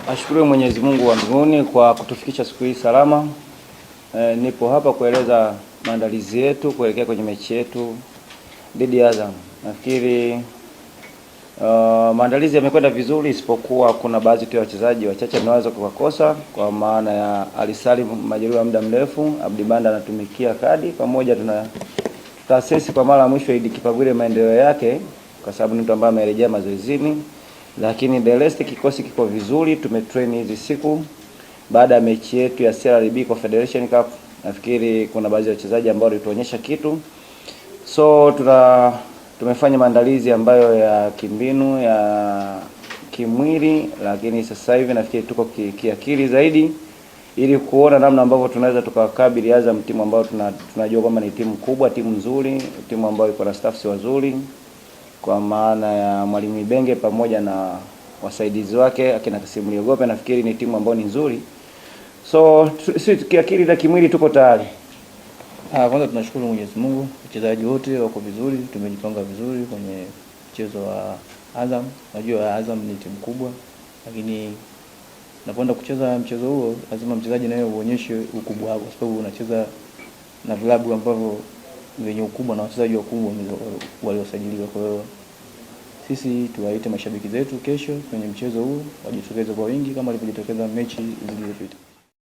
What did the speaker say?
Ashukuru Mwenyezi Mungu wa mbinguni kwa kutufikisha siku hii salama. Nipo hapa kueleza maandalizi yetu kuelekea kwenye mechi yetu dhidi ya Azam. Nafikiri maandalizi yamekwenda vizuri, isipokuwa kuna baadhi tu ya wachezaji wachache tunaweza kuwakosa, kwa maana ya Ali Salim majeruhi wa muda mrefu, Abdi Banda anatumikia kadi, pamoja tutaasesi kwa mara ya mwisho Idi Kipagwile maendeleo yake, kwa sababu ni mtu ambaye amerejea mazoezini. Lakini the rest kikosi kiko vizuri, tumetrain hizi siku baada ya mechi yetu ya CRB kwa Federation Cup. Nafikiri kuna baadhi ya wachezaji ambao walituonyesha kitu. So tumefanya maandalizi ambayo ya kimbinu, ya kimwili, lakini sasa hivi nafikiri tuko kiakili zaidi ili kuona namna ambavyo tunaweza tukakabili Azam, timu ambayo tunajua kwamba ni timu kubwa, timu nzuri, timu ambayo iko na staffs wazuri, kwa maana ya Mwalimu Ibenge pamoja na wasaidizi wake akina Kasim Liogope. Nafikiri ni timu ambayo ni nzuri. So sisi kiakili na kimwili tuko tayari. Kwanza tunashukuru Mwenyezi Mungu, wachezaji wote wako vizuri, tumejipanga vizuri kwenye mchezo wa Azam. Najua Azam ni timu kubwa, lakini unapoenda kucheza mchezo huo lazima mchezaji naye uonyeshe ukubwa wako, kwa sababu unacheza na vilabu ambavyo wenye ukubwa na wachezaji wakubwa waliosajiliwa. Kwa hiyo sisi tuwaite mashabiki zetu kesho kwenye mchezo huu wajitokeze kwa wingi kama walivyojitokeza mechi zilizopita.